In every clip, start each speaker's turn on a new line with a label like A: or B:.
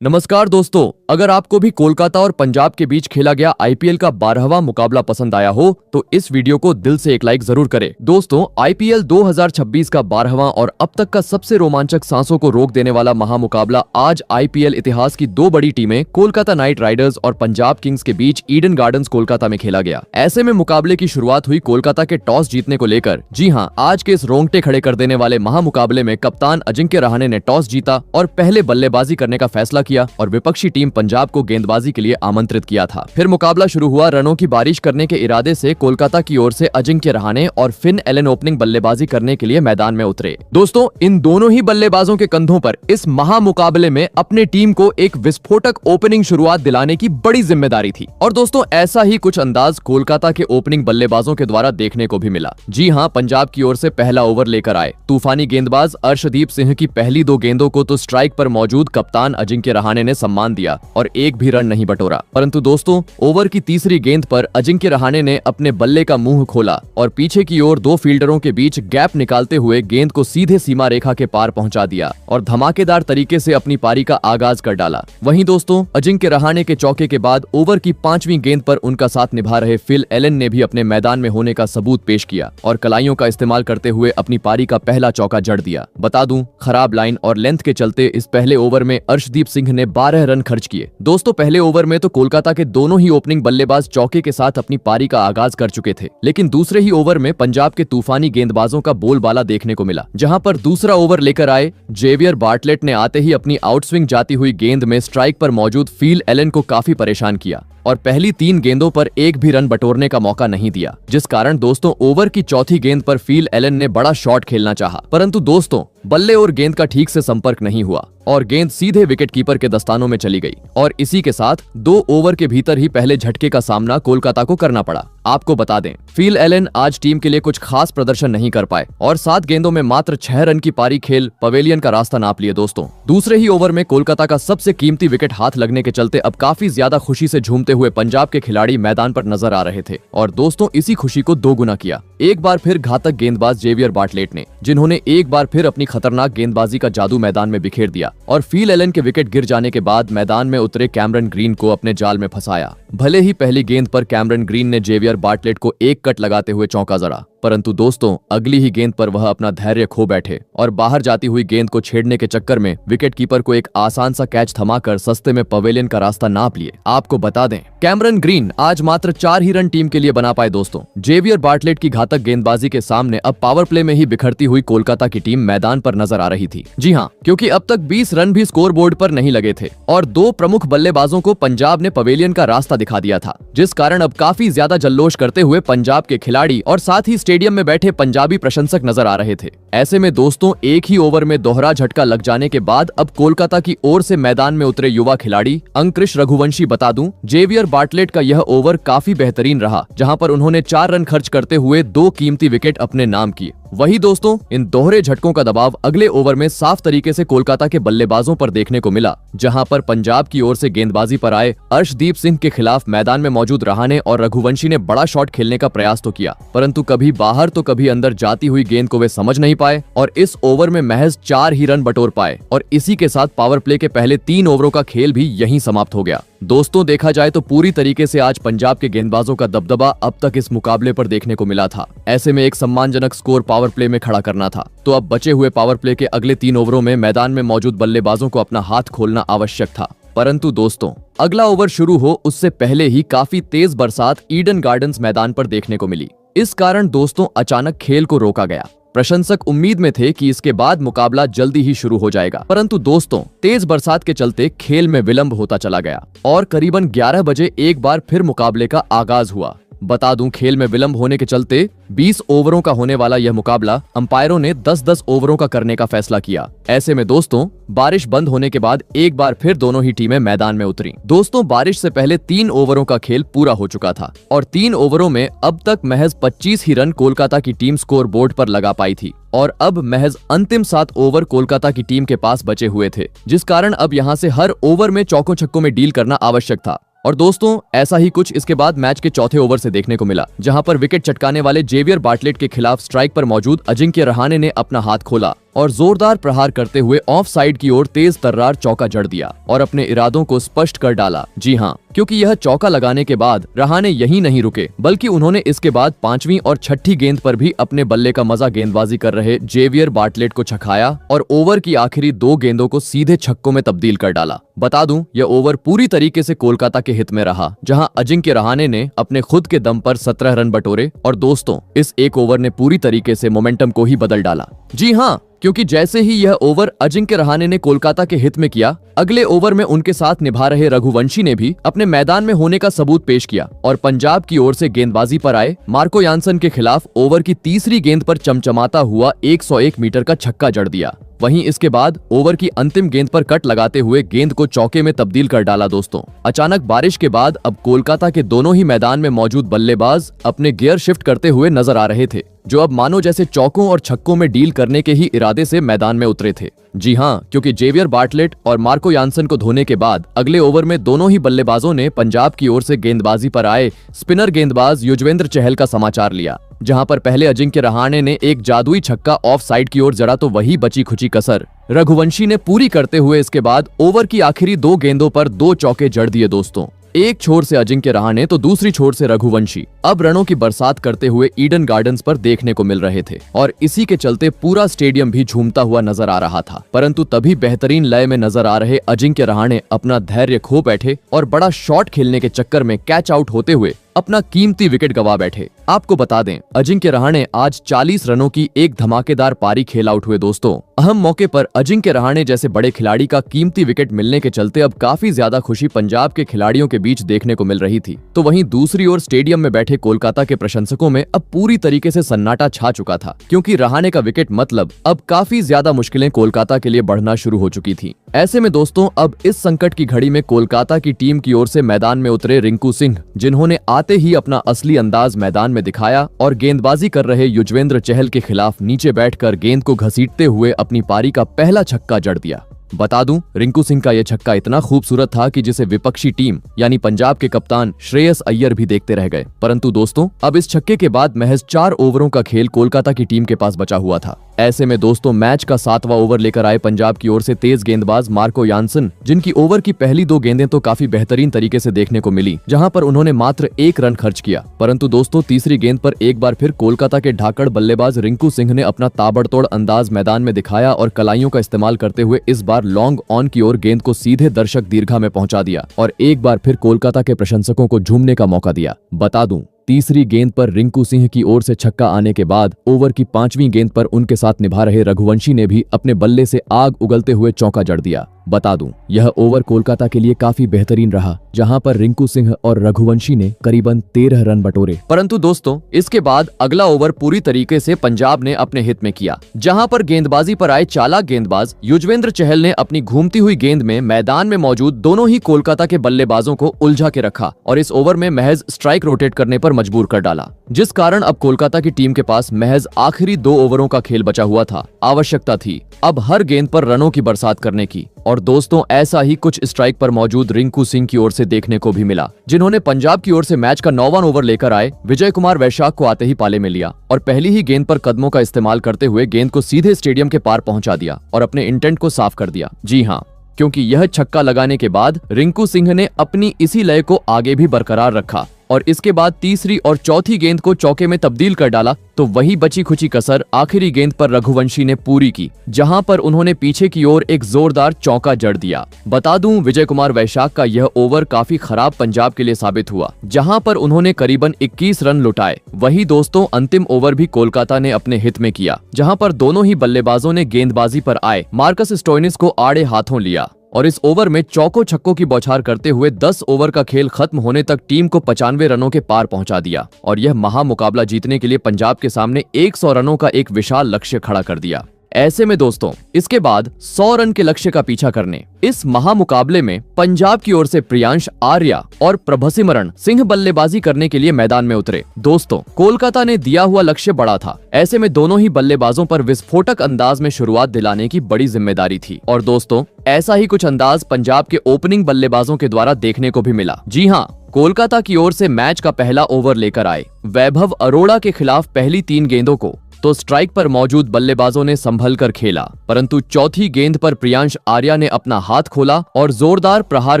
A: नमस्कार दोस्तों, अगर आपको भी कोलकाता और पंजाब के बीच खेला गया आईपीएल का 12वां मुकाबला पसंद आया हो तो इस वीडियो को दिल से एक लाइक जरूर करें। दोस्तों, आईपीएल 2026 का 12वां और अब तक का सबसे रोमांचक सांसों को रोक देने वाला महामुकाबला आज आईपीएल इतिहास की दो बड़ी टीमें कोलकाता नाइट राइडर्स और पंजाब किंग्स के बीच ईडन गार्डन्स कोलकाता में खेला गया। ऐसे में मुकाबले की शुरुआत हुई कोलकाता के टॉस जीतने को लेकर। जी हां, आज के इस रोंगटे खड़े कर देने वाले महामुकाबले में कप्तान अजिंक्य रहाणे ने टॉस जीता और पहले बल्लेबाजी करने का फैसला किया और विपक्षी टीम पंजाब को गेंदबाजी के लिए आमंत्रित किया था। फिर मुकाबला शुरू हुआ। रनों की बारिश करने के इरादे से कोलकाता की ओर से अजिंक्य रहाणे और फिन एलन ओपनिंग बल्लेबाजी करने के लिए मैदान में उतरे। दोस्तों, इन दोनों ही बल्लेबाजों के कंधों पर इस महामुकाबले में अपने टीम को एक विस्फोटक ओपनिंग शुरुआत दिलाने की बड़ी जिम्मेदारी थी। और दोस्तों, ऐसा ही कुछ अंदाज कोलकाता के ओपनिंग बल्लेबाजों के द्वारा देखने को भी मिला। जी हां, पंजाब की ओर से पहला ओवर लेकर आए तूफानी गेंदबाज अर्शदीप सिंह की पहली दो गेंदों को तो स्ट्राइक पर मौजूद कप्तान अजिंक्य रहाणे ने सम्मान दिया और एक भी रन नहीं बटोरा। परंतु दोस्तों, ओवर की तीसरी गेंद पर अजिंक्य रहाणे ने अपने बल्ले का मुंह खोला और पीछे की ओर दो फील्डरों के बीच गैप निकालते हुए गेंद को सीधे सीमा रेखा के पार पहुंचा दिया और धमाकेदार तरीके से अपनी पारी का आगाज कर डाला। वहीं दोस्तों, अजिंक्य रहाणे के चौके के बाद ओवर की पांचवीं गेंद पर उनका साथ निभा रहे फिल एलन ने भी अपने मैदान में होने का सबूत पेश किया और कलाइयों का इस्तेमाल करते हुए अपनी पारी का पहला चौका जड़ दिया। बता दूं, खराब लाइन और लेंथ के चलते इस पहले ओवर में अर्शदीप सिंह ने 12 रन खर्च किए। दोस्तों, पहले ओवर में तो कोलकाता के दोनों ही ओपनिंग बल्लेबाज चौके के साथ अपनी पारी का आगाज कर चुके थे, लेकिन दूसरे ही ओवर में पंजाब के तूफानी गेंदबाजों का बोलबाला देखने को मिला। जहां पर दूसरा ओवर लेकर आए जेवियर बार्टलेट ने आते ही अपनी आउटस्विंग जाती हुई गेंद में स्ट्राइक पर मौजूद फिल एलन को काफी परेशान किया और पहली 3 गेंदों पर एक भी रन बटोरने का मौका नहीं दिया, जिस कारण दोस्तों ओवर की चौथी गेंद पर फिल एलन ने बड़ा शॉट खेलना चाहा, परंतु दोस्तों बल्ले और गेंद का ठीक से संपर्क नहीं हुआ और गेंद सीधे विकेट कीपर के दस्तानों में चली गई और इसी के साथ 2 ओवर के भीतर ही पहले झटके का सामना कोलकाता को करना पड़ा। आपको बता दें, फिल एलन आज टीम के लिए कुछ खास प्रदर्शन नहीं कर पाए और 7 गेंदों में मात्र 6 रन की पारी खेल पवेलियन का रास्ता नाप लिए। दोस्तों, दूसरे ही ओवर में कोलकाता का सबसे कीमती विकेट हाथ लगने के चलते अब काफी ज्यादा खुशी से झूमते हुए पंजाब के खिलाड़ी मैदान पर नजर आ रहे थे और दोस्तों इसी खुशी को दोगुना किया एक बार फिर घातक गेंदबाज जेवियर बार्टलेट ने, जिन्होंने एक बार फिर अपनी खतरनाक गेंदबाजी का जादू मैदान में बिखेर दिया और फिल एलन के विकेट गिर जाने के बाद मैदान में उतरे कैमरन ग्रीन को अपने जाल में फंसाया। भले ही पहली गेंद पर कैमरन ग्रीन ने जेवियर बार्टलेट को एक कट लगाते हुए चौंका जरा, परंतु दोस्तों अगली ही गेंद पर वह अपना धैर्य खो बैठे और बाहर जाती हुई गेंद को छेड़ने के चक्कर में विकेट कीपर को एक आसान सा कैच थमाकर सस्ते में पवेलियन का रास्ता नाप लिए। आपको बता दें, कैमरन ग्रीन आज मात्र 4 ही रन टीम के लिए बना पाए। दोस्तों, जेवियर बार्टलेट की घातक गेंदबाजी के सामने अब पावर प्ले में ही बिखरती हुई कोलकाता की टीम मैदान पर नजर आ रही थी। जी हाँ, क्योंकि अब तक 20 रन भी स्कोर बोर्ड पर नहीं लगे थे और 2 प्रमुख बल्लेबाजों को पंजाब ने पवेलियन का रास्ता दिखा दिया था, जिस कारण अब काफी ज्यादा जल्लोष करते हुए पंजाब के खिलाड़ी और साथ ही स्टेडियम में बैठे पंजाबी प्रशंसक नजर आ रहे थे। ऐसे में दोस्तों, एक ही ओवर में दोहरा झटका लग जाने के बाद अब कोलकाता की ओर से मैदान में उतरे युवा खिलाड़ी अंकृश रघुवंशी। बता दूं, जेवियर बार्टलेट का यह ओवर काफी बेहतरीन रहा, जहां पर उन्होंने 4 रन खर्च करते हुए 2 कीमती विकेट अपने नाम किए। वही दोस्तों, इन दोहरे झटकों का दबाव अगले ओवर में साफ तरीके से कोलकाता के बल्लेबाजों पर देखने को मिला, जहां पर पंजाब की ओर से गेंदबाजी पर आए अर्शदीप सिंह के खिलाफ मैदान में मौजूद रहाणे और रघुवंशी ने बड़ा शॉट खेलने का प्रयास तो किया, परंतु कभी बाहर तो कभी अंदर जाती हुई गेंद को वे समझ नहीं पाए और इस ओवर में महज 4 ही रन बटोर पाए और इसी के साथ पावर प्ले के पहले 3 ओवरों का खेल भी यहीं समाप्त हो गया। दोस्तों, देखा जाए तो पूरी तरीके से आज पंजाब के गेंदबाजों का दबदबा अब तक इस मुकाबले पर देखने को मिला था। ऐसे में एक सम्मानजनक स्कोर पावर प्ले में खड़ा करना था, तो अब बचे हुए पावर प्ले के अगले 3 ओवरों में मैदान में मौजूद बल्लेबाजों को अपना हाथ खोलना आवश्यक था। परंतु दोस्तों, अगला ओवर शुरू हो उससे पहले ही काफी तेज बरसात ईडन गार्डन्स मैदान पर देखने को मिली। इस कारण दोस्तों अचानक खेल को रोका गया। प्रशंसक उम्मीद में थे कि इसके बाद मुकाबला जल्दी ही शुरू हो जाएगा, परंतु दोस्तों तेज बरसात के चलते खेल में विलंब होता चला गया और करीबन 11 बजे एक बार फिर मुकाबले का आगाज हुआ। बता दूं, खेल में विलंब होने के चलते 20 ओवरों का होने वाला यह मुकाबला अंपायरों ने 10-10 ओवरों का करने का फैसला किया। ऐसे में दोस्तों बारिश बंद होने के बाद एक बार फिर दोनों ही टीमें मैदान में उतरी। दोस्तों, बारिश से पहले 3 ओवरों का खेल पूरा हो चुका था और 3 ओवरों में अब तक महज 25 ही रन कोलकाता की टीम स्कोर बोर्ड पर लगा पाई थी और अब महज अंतिम 7 ओवर कोलकाता की टीम के पास बचे हुए थे, जिस कारण अब यहाँ से हर ओवर में चौकों छक्कों में डील करना आवश्यक था। और दोस्तों ऐसा ही कुछ इसके बाद मैच के चौथे ओवर से देखने को मिला, जहां पर विकेट चटकाने वाले जेवियर बार्टलेट के खिलाफ स्ट्राइक पर मौजूद अजिंक्य रहाणे ने अपना हाथ खोला और जोरदार प्रहार करते हुए ऑफ साइड की ओर तेज तर्रार चौका जड़ दिया और अपने इरादों को स्पष्ट कर डाला। जी हाँ, क्योंकि यह चौका लगाने के बाद रहाणे यहीं नहीं रुके, बल्कि उन्होंने इसके बाद 5वीं और 6ठी गेंद पर भी अपने बल्ले का मजा गेंदबाजी कर रहे जेवियर बार्टलेट को छकाया और ओवर की आखिरी 2 गेंदों को सीधे छक्कों में तब्दील कर डाला। बता दूं, यह ओवर पूरी तरीके से कोलकाता के हित में रहा, जहां अजिंक्य रहाणे ने अपने खुद के दम पर 17 रन बटोरे और दोस्तों, इस एक ओवर ने पूरी तरीके से मोमेंटम को ही बदल डाला। जी हाँ, क्योंकि जैसे ही यह ओवर अजिंक्य रहाणे ने कोलकाता के हित में किया, अगले ओवर में उनके साथ निभा रहे रघुवंशी ने भी अपने मैदान में होने का सबूत पेश किया और पंजाब की ओर से गेंदबाजी पर आए मार्को यानसन के खिलाफ ओवर की तीसरी गेंद पर चमचमाता हुआ 101 मीटर का छक्का जड़ दिया। वहीं इसके बाद ओवर की अंतिम गेंद पर कट लगाते हुए गेंद को चौके में तब्दील कर डाला। दोस्तों, अचानक बारिश के बाद अब कोलकाता के दोनों ही मैदान में मौजूद बल्लेबाज अपने गियर शिफ्ट करते हुए नजर आ रहे थे, जो अब मानो जैसे चौकों और छक्कों में डील करने के ही इरादे से मैदान में उतरे थे। जी हाँ, क्योंकि जेवियर बार्टलेट और मार्को यानसन को धोने के बाद अगले ओवर में दोनों ही बल्लेबाजों ने पंजाब की ओर से गेंदबाजी पर आए स्पिनर गेंदबाज युजवेंद्र चहल का समाचार लिया, जहां पर पहले अजिंक्य रहाणे ने एक जादुई छक्का ऑफ साइड की ओर जड़ा तो वही बची खुची कसर रघुवंशी ने पूरी करते हुए इसके बाद ओवर की आखिरी 2 गेंदों पर 2 चौके जड़ दिए। दोस्तों, एक छोर से अजिंक्य रहाणे तो दूसरी छोर से रघुवंशी अब रनों की बरसात करते हुए ईडन गार्डन्स पर देखने को मिल रहे थे और इसी के चलते पूरा स्टेडियम भी झूमता हुआ नजर आ रहा था। परंतु तभी बेहतरीन लय में नजर आ रहे अजिंक्य रहाणे अपना धैर्य खो बैठे और बड़ा शॉट खेलने के चक्कर में कैच आउट होते हुए अपना कीमती विकेट गवा बैठे। आपको बता दें, अजिंक्य रहाणे आज 40 रनों की एक धमाकेदार पारी खेल आउट हुए। दोस्तों, अहम मौके पर अजिंक्य रहाणे जैसे बड़े खिलाड़ी का कीमती विकेट मिलने के चलते अब काफी ज्यादा खुशी पंजाब के खिलाड़ियों के बीच देखने को मिल रही थी। तो वहीं दूसरी ओर स्टेडियम में बैठे कोलकाता के प्रशंसकों में अब पूरी तरीके से सन्नाटा छा चुका था, क्योंकि रहाणे का विकेट मतलब अब काफी ज्यादा मुश्किलें कोलकाता के लिए बढ़ना शुरू हो चुकी थी। ऐसे में दोस्तों, अब इस संकट की घड़ी में कोलकाता की टीम की ओर से मैदान में उतरे रिंकू सिंह, जिन्होंने आते ही अपना असली अंदाज मैदान में दिखाया और गेंदबाजी कर रहे युजवेंद्र चहल के खिलाफ नीचे बैठकर गेंद को घसीटते हुए अपनी पारी का पहला छक्का जड़ दिया। बता दूं, रिंकू सिंह का यह छक्का इतना खूबसूरत था कि जिसे विपक्षी टीम यानी पंजाब के कप्तान श्रेयस अय्यर भी देखते रह गए। परंतु दोस्तों, अब इस छक्के के बाद महज 4 ओवरों का खेल कोलकाता की टीम के पास बचा हुआ था। ऐसे में दोस्तों, मैच का 7वां ओवर लेकर आए पंजाब की ओर से तेज गेंदबाज मार्को यानसन, जिनकी ओवर की पहली 2 गेंदें तो काफी बेहतरीन तरीके से देखने को मिली, जहां पर उन्होंने मात्र 1 रन खर्च किया। परंतु दोस्तों, तीसरी गेंद पर एक बार फिर कोलकाता के ढाकड़ बल्लेबाज रिंकू सिंह ने अपना ताबड़तोड़ अंदाज मैदान में दिखाया और कलाइयों का इस्तेमाल करते हुए इस बार लॉन्ग ऑन की ओर गेंद को सीधे दर्शक दीर्घा में पहुंचा दिया और एक बार फिर कोलकाता के प्रशंसकों को झूमने का मौका दिया। बता दूं, तीसरी गेंद पर रिंकू सिंह की ओर से छक्का आने के बाद ओवर की 5वीं गेंद पर उनके साथ निभा रहे रघुवंशी ने भी अपने बल्ले से आग उगलते हुए चौका जड़ दिया। बता दूं, यह ओवर कोलकाता के लिए काफी बेहतरीन रहा, जहां पर रिंकू सिंह और रघुवंशी ने करीबन 13 रन बटोरे। परंतु दोस्तों, इसके बाद अगला ओवर पूरी तरीके से पंजाब ने अपने हित में किया, जहां पर गेंदबाजी पर आए चालाक गेंदबाज युजवेंद्र चहल ने अपनी घूमती हुई गेंद में मैदान में मौजूद दोनों ही कोलकाता के बल्लेबाजों को उलझा के रखा और इस ओवर में महज स्ट्राइक रोटेट करने पर मजबूर कर डाला, जिस कारण अब कोलकाता की टीम के पास महज आखिरी 2 ओवरों का खेल बचा हुआ था। आवश्यकता थी अब हर गेंद पर रनों की बरसात करने की और दोस्तों, ऐसा ही कुछ स्ट्राइक पर मौजूद रिंकू सिंह की ओर से देखने को भी मिला, जिन्होंने पंजाब की ओर से मैच का 9वां ओवर लेकर आए विजय कुमार वैशाख को आते ही पाले में लिया और पहली ही गेंद पर कदमों का इस्तेमाल करते हुए गेंद को सीधे स्टेडियम के पार पहुंचा दिया और अपने इंटेंट को साफ कर दिया। जी हाँ, क्योंकि यह छक्का लगाने के बाद रिंकू सिंह ने अपनी इसी लय को आगे भी बरकरार रखा और इसके बाद तीसरी और चौथी गेंद को चौके में तब्दील कर डाला तो वही बची खुची कसर आखिरी गेंद पर रघुवंशी ने पूरी की, जहां पर उन्होंने पीछे की ओर एक जोरदार चौका जड़ दिया। बता दूं, विजय कुमार वैशाख का यह ओवर काफी खराब पंजाब के लिए साबित हुआ, जहां पर उन्होंने करीबन 21 रन लुटाए। वही दोस्तों, अंतिम ओवर भी कोलकाता ने अपने हित में किया, जहां पर दोनों ही बल्लेबाजों ने गेंदबाजी पर आए मार्कस स्टोइनिस को आड़े हाथों लिया और इस ओवर में चौकों छक्कों की बौछार करते हुए 10 ओवर का खेल खत्म होने तक टीम को 95 रनों के पार पहुंचा दिया और यह महामुकाबला जीतने के लिए पंजाब के सामने 100 रनों का एक विशाल लक्ष्य खड़ा कर दिया। ऐसे में दोस्तों, इसके बाद 100 रन के लक्ष्य का पीछा करने इस महामुकाबले में पंजाब की ओर से प्रियांश आर्या और प्रभसिमरण सिंह बल्लेबाजी करने के लिए मैदान में उतरे। दोस्तों, कोलकाता ने दिया हुआ लक्ष्य बड़ा था, ऐसे में दोनों ही बल्लेबाजों पर विस्फोटक अंदाज में शुरुआत दिलाने की बड़ी जिम्मेदारी थी और दोस्तों, ऐसा ही कुछ अंदाज पंजाब के ओपनिंग बल्लेबाजों के द्वारा देखने को भी मिला। जी हाँ, कोलकाता की ओर से मैच का पहला ओवर लेकर आए वैभव अरोड़ा के खिलाफ पहली 3 गेंदों को तो स्ट्राइक पर मौजूद बल्लेबाजों ने संभल कर खेला, परंतु चौथी गेंद पर प्रियांश आर्या ने अपना हाथ खोला और जोरदार प्रहार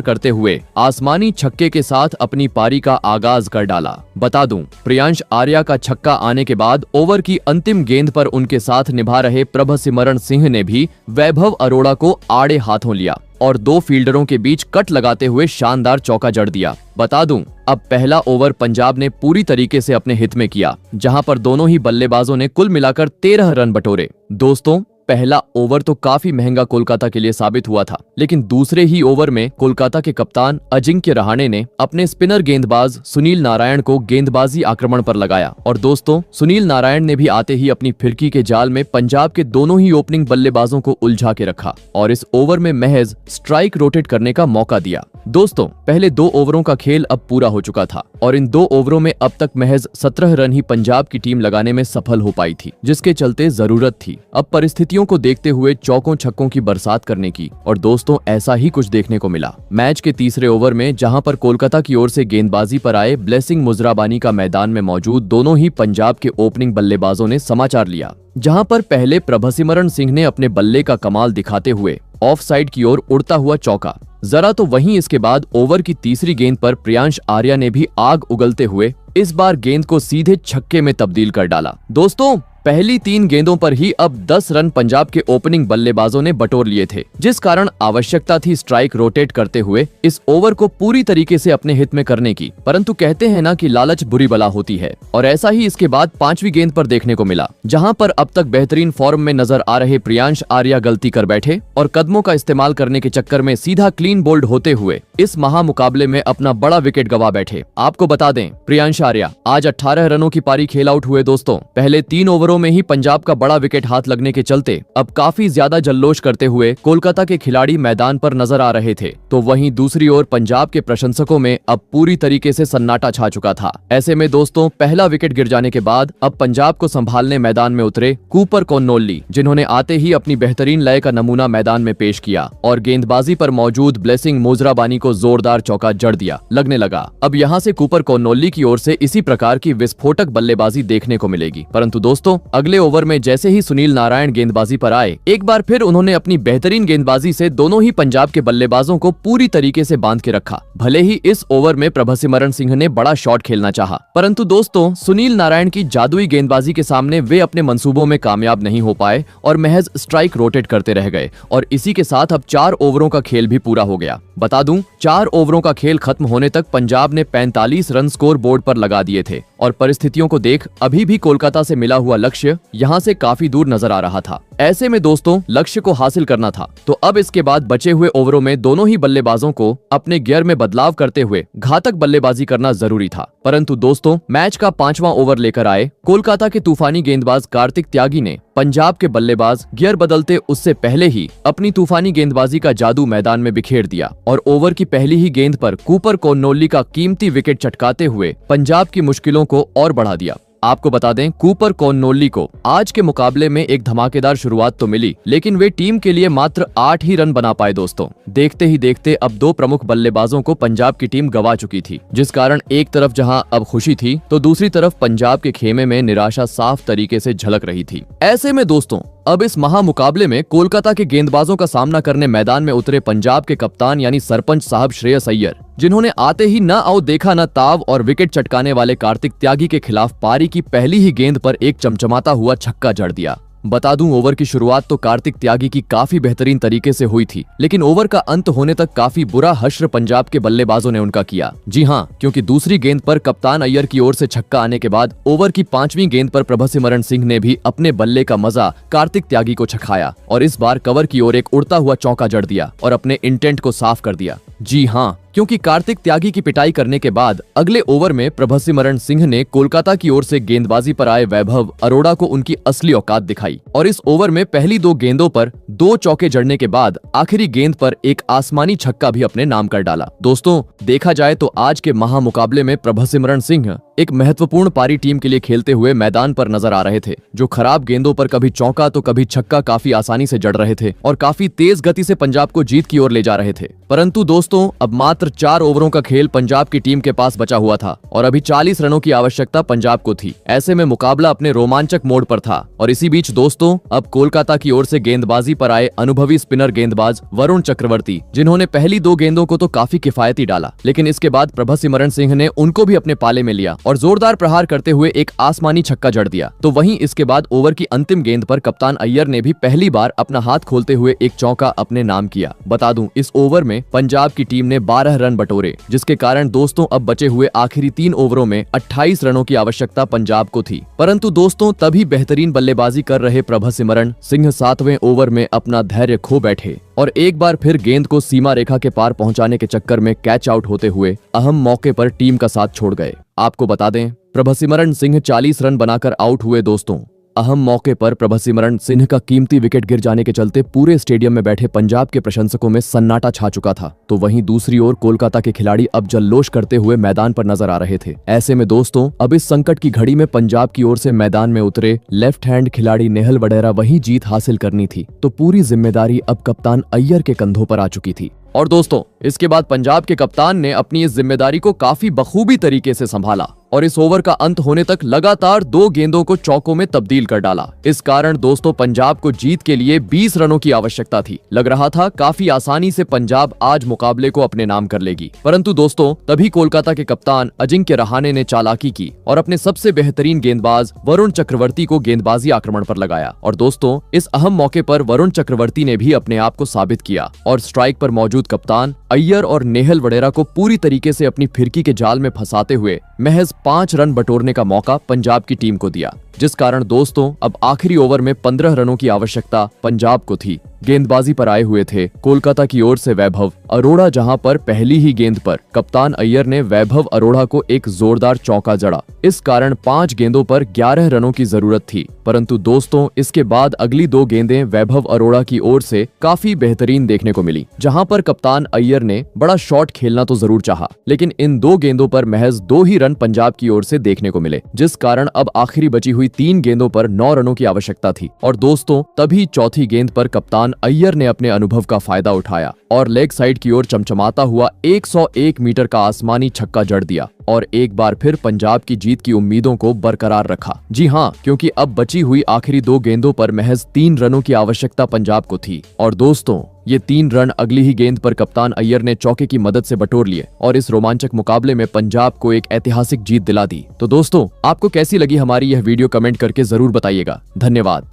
A: करते हुए आसमानी छक्के के साथ अपनी पारी का आगाज कर डाला। बता दूं, प्रियांश आर्या का छक्का आने के बाद ओवर की अंतिम गेंद पर उनके साथ निभा रहे प्रभसिमरण सिंह ने भी वैभव अरोड़ा को आड़े हाथों लिया और 2 फील्डरों के बीच कट लगाते हुए शानदार चौका जड़ दिया। बता दूं, अब पहला ओवर पंजाब ने पूरी तरीके से अपने हित में किया, जहां पर दोनों ही बल्लेबाजों ने कुल मिलाकर 13 रन बटोरे। दोस्तों, पहला ओवर तो काफी महंगा कोलकाता के लिए साबित हुआ था, लेकिन दूसरे ही ओवर में कोलकाता के कप्तान अजिंक्य रहाणे ने अपने स्पिनर गेंदबाज सुनील नारायण को गेंदबाजी आक्रमण पर लगाया और दोस्तों, सुनील नारायण ने भी आते ही अपनी फिरकी के जाल में पंजाब के दोनों ही ओपनिंग बल्लेबाजों को उलझा के रखा और इस ओवर में महज स्ट्राइक रोटेट करने का मौका दिया। दोस्तों, पहले 2 ओवरों का खेल अब पूरा हो चुका था और इन 2 ओवरों में अब तक महज 17 रन ही पंजाब की टीम लगाने में सफल हो पाई थी, जिसके चलते जरूरत थी अब परिस्थितियों को देखते हुए चौकों छक्कों की बरसात करने की। और दोस्तों, ऐसा ही कुछ देखने को मिला। मैच के तीसरे ओवर में जहां पर कोलकाता की ओर से गेंदबाजी पर आए ब्लेसिंग मुजराबानी का मैदान में मौजूद दोनों ही पंजाब के ओपनिंग बल्लेबाजों ने समाचार लिया, जहां पर पहले प्रभसिमरण सिंह ने अपने बल्ले का कमाल दिखाते हुए ऑफ साइड की ओर उड़ता हुआ चौका जरा, तो वहीं इसके बाद ओवर की तीसरी गेंद पर प्रियांश आर्या ने भी आग उगलते हुए इस बार गेंद को सीधे छक्के में तब्दील कर डाला। दोस्तों, पहली 3 गेंदों पर ही अब 10 रन पंजाब के ओपनिंग बल्लेबाजों ने बटोर लिए थे, जिस कारण आवश्यकता थी स्ट्राइक रोटेट करते हुए इस ओवर को पूरी तरीके से अपने हित में करने की। परंतु कहते हैं ना कि लालच बुरी बला होती है, और ऐसा ही इसके बाद 5वीं गेंद पर देखने को मिला, जहां पर अब तक बेहतरीन फॉर्म में नजर आ रहे प्रियांश आर्या गलती कर बैठे और कदमों का इस्तेमाल करने के चक्कर में सीधा क्लीन बोल्ड होते हुए इस महामुकाबले में अपना बड़ा विकेट गंवा बैठे। आपको बता दें, प्रियांश आर्या आज 18 रनों की पारी खेल आउट हुए। दोस्तों, पहले 3 ओवरों में ही पंजाब का बड़ा विकेट हाथ लगने के चलते अब काफी ज्यादा जल्लोष करते हुए कोलकाता के खिलाड़ी मैदान पर नजर आ रहे थे, तो वहीं दूसरी ओर पंजाब के प्रशंसकों में अब पूरी तरीके से सन्नाटा छा चुका था। ऐसे में दोस्तों, पहला विकेट गिर जाने के बाद अब पंजाब को संभालने मैदान में उतरे कूपर कॉर्नोल्ली, जिन्होंने आते ही अपनी बेहतरीन लय का नमूना मैदान में पेश किया और गेंदबाजी पर मौजूद ब्लेसिंग मोजराबानी को जोरदार चौका जड़ दिया। लगने लगा अब यहाँ से कूपर कॉर्नोल्ली की ओर से इसी प्रकार की विस्फोटक बल्लेबाजी देखने को मिलेगी। परंतु दोस्तों, अगले ओवर में जैसे ही सुनील नारायण गेंदबाजी पर आए, एक बार फिर उन्होंने अपनी बेहतरीन गेंदबाजी से दोनों ही पंजाब के बल्लेबाजों को पूरी तरीके से बांध के रखा। भले ही इस ओवर में प्रभसिमरण सिंह ने बड़ा शॉट खेलना चाहा, परंतु दोस्तों, सुनील नारायण की जादुई गेंदबाजी के सामने वे अपने मंसूबों में कामयाब नहीं हो पाए और महज स्ट्राइक रोटेट करते रह गए और इसी के साथ अब 4 ओवरों का खेल भी पूरा हो गया। बता दूं, 4 ओवरों का खेल खत्म होने तक पंजाब ने 45 रन स्कोर बोर्ड पर लगा दिए थे और परिस्थितियों को देख अभी भी कोलकाता से मिला हुआ लक्ष्य यहाँ से काफी दूर नजर आ रहा था। ऐसे में दोस्तों, लक्ष्य को हासिल करना था, तो अब इसके बाद बचे हुए ओवरों में दोनों ही बल्लेबाजों को अपने गियर में बदलाव करते हुए घातक बल्लेबाजी करना जरूरी था। परंतु दोस्तों, मैच का 5वां ओवर लेकर आए कोलकाता के तूफानी गेंदबाज कार्तिक त्यागी ने पंजाब के बल्लेबाज गियर बदलते उससे पहले ही अपनी तूफानी गेंदबाजी का जादू मैदान में बिखेर दिया और ओवर की पहली ही गेंद पर कूपर कॉर्नोल्ली का कीमती विकेट चटकाते हुए पंजाब की मुश्किलों को और बढ़ा दिया। आपको बता दें, कूपर कॉर्नोल्ली को आज के मुकाबले में एक धमाकेदार शुरुआत तो मिली, लेकिन वे टीम के लिए मात्र 8 ही रन बना पाए। दोस्तों, देखते ही देखते अब 2 प्रमुख बल्लेबाजों को पंजाब की टीम गवा चुकी थी, जिस कारण एक तरफ जहां अब खुशी थी तो दूसरी तरफ पंजाब के खेमे में निराशा साफ तरीके से झलक रही थी। ऐसे में दोस्तों, अब इस महामुकाबले में कोलकाता के गेंदबाजों का सामना करने मैदान में उतरे पंजाब के कप्तान यानी सरपंच साहब श्रेयस अय्यर, जिन्होंने आते ही न आओ देखा न ताव और विकेट चटकाने वाले कार्तिक त्यागी के खिलाफ पारी की पहली ही गेंद पर एक चमचमाता हुआ छक्का जड़ दिया। बता दूं, ओवर की शुरुआत तो कार्तिक त्यागी की काफी बेहतरीन तरीके से हुई थी, लेकिन ओवर का अंत होने तक काफी बुरा हश्र पंजाब के बल्लेबाजों ने उनका किया। जी हां, क्योंकि दूसरी गेंद पर कप्तान अय्यर की ओर से छक्का आने के बाद ओवर की 5वीं गेंद पर प्रभसिमरण सिंह ने भी अपने बल्ले का मजा कार्तिक त्यागी को चखाया और इस बार कवर की ओर एक उड़ता हुआ चौका जड़ दिया और अपने इंटेंट को साफ कर दिया। जी हां, क्योंकि कार्तिक त्यागी की पिटाई करने के बाद अगले ओवर में प्रभसिमरण सिंह ने कोलकाता की ओर से गेंदबाजी पर आए वैभव अरोड़ा को उनकी असली औकात दिखाई और इस ओवर में पहली 2 गेंदों पर 2 चौके जड़ने के बाद आखिरी गेंद पर एक आसमानी छक्का भी अपने नाम कर डाला। दोस्तों, देखा जाए तो आज के महामुकाबले में प्रभसिमरण सिंह एक महत्वपूर्ण पारी टीम के लिए खेलते हुए मैदान पर नजर आ रहे थे, जो खराब गेंदों पर कभी चौका तो कभी छक्का काफी आसानी से जड़ रहे थे और काफी तेज गति से पंजाब को जीत की ओर ले जा रहे थे। परंतु दोस्तों, दोस्तों अब मात्र 4 ओवरों का खेल पंजाब की टीम के पास बचा हुआ था और अभी 40 रनों की आवश्यकता पंजाब को थी। ऐसे में मुकाबला अपने रोमांचक मोड़ पर था और इसी बीच दोस्तों अब कोलकाता की ओर से गेंदबाजी पर आए अनुभवी स्पिनर गेंदबाज वरुण चक्रवर्ती, जिन्होंने पहली 2 गेंदों को तो काफी किफायती डाला, लेकिन इसके बाद प्रभसिमरन सिंह ने उनको भी अपने पाले में लिया और जोरदार प्रहार करते हुए एक आसमानी छक्का जड़ दिया। तो वहीं इसके बाद ओवर की अंतिम गेंद पर कप्तान अय्यर ने भी पहली बार अपना हाथ खोलते हुए एक चौका अपने नाम किया। बता दूं, इस ओवर में पंजाब की टीम ने 12 रन बटोरे, जिसके कारण दोस्तों अब बचे हुए आखिरी 3 ओवरों में 28 रनों की आवश्यकता पंजाब को थी। परंतु दोस्तों तभी बेहतरीन बल्लेबाजी कर रहे प्रभसिमरन सिंह 7वें ओवर में अपना धैर्य खो बैठे और एक बार फिर गेंद को सीमा रेखा के पार पहुंचाने के चक्कर में कैच आउट होते हुए अहम मौके पर टीम का साथ छोड़ गए। आपको बता दें, प्रभसिमरन सिंह 40 रन बनाकर आउट हुए। दोस्तों अहम मौके पर प्रभसिमरन सिंह का कीमती विकेट गिर जाने के चलते पूरे स्टेडियम में बैठे पंजाब के प्रशंसकों में सन्नाटा छा चुका था। तो वहीं दूसरी ओर कोलकाता के खिलाड़ी अब जल्लोष करते हुए मैदान पर नजर आ रहे थे। ऐसे में दोस्तों अब इस संकट की घड़ी में पंजाब की ओर से मैदान में उतरे लेफ्ट हैंड खिलाड़ी नेहल वडेरा वही जीत हासिल करनी थी, तो पूरी जिम्मेदारी अब कप्तान अय्यर के कंधों पर आ चुकी थी। और दोस्तों इसके बाद पंजाब के कप्तान ने अपनी इस जिम्मेदारी को काफी बखूबी तरीके से संभाला और इस ओवर का अंत होने तक लगातार 2 गेंदों को चौकों में तब्दील कर डाला। इस कारण दोस्तों पंजाब को जीत के लिए 20 रनों की आवश्यकता थी। लग रहा था काफी आसानी से पंजाब आज मुकाबले को अपने नाम कर लेगी, परंतु दोस्तों तभी कोलकाता के कप्तान अजिंक्य रहाणे ने चालाकी की और अपने सबसे बेहतरीन गेंदबाज वरुण चक्रवर्ती को गेंदबाजी आक्रमण पर लगाया। और दोस्तों इस अहम मौके पर वरुण चक्रवर्ती ने भी अपने आप को साबित किया और स्ट्राइक पर मौजूद कप्तान अय्यर और नेहल वडेरा को पूरी तरीके से अपनी फिरकी के जाल में फंसाते हुए महज 5 रन बटोरने का मौका पंजाब की टीम को दिया, जिस कारण दोस्तों अब आखिरी ओवर में 15 रनों की आवश्यकता पंजाब को थी। गेंदबाजी पर आए हुए थे कोलकाता की ओर से वैभव अरोड़ा, जहां पर पहली ही गेंद पर कप्तान अय्यर ने वैभव अरोड़ा को एक जोरदार चौका जड़ा। इस कारण 5 गेंदों पर 11 रनों की जरूरत थी, परंतु दोस्तों इसके बाद अगली 2 गेंदें वैभव अरोड़ा की ओर से काफी बेहतरीन देखने को मिली, जहां पर कप्तान अय्यर ने बड़ा शॉट खेलना तो जरूर चाहा, लेकिन इन 2 गेंदों पर महज 2 ही रन पंजाब की ओर से देखने को मिले, जिस कारण अब आखिरी बची हुई 3 गेंदों पर 9 रनों की आवश्यकता थी। और दोस्तों तभी चौथी गेंद पर कप्तान अय्यर ने अपने अनुभव का फायदा उठाया और लेग साइड की ओर चमचमाता हुआ 101 मीटर का आसमानी छक्का जड़ दिया और एक बार फिर पंजाब की जीत की उम्मीदों को बरकरार रखा। जी हाँ, क्योंकि अब बची हुई आखिरी 2 गेंदों पर महज 3 रनों की आवश्यकता पंजाब को थी और दोस्तों ये 3 रन अगली ही गेंद पर कप्तान अय्यर ने चौके की मदद से बटोर लिए और इस रोमांचक मुकाबले में पंजाब को एक ऐतिहासिक जीत दिला दी। तो दोस्तों आपको कैसी लगी हमारी यह वीडियो, कमेंट करके जरूर बताइएगा। धन्यवाद।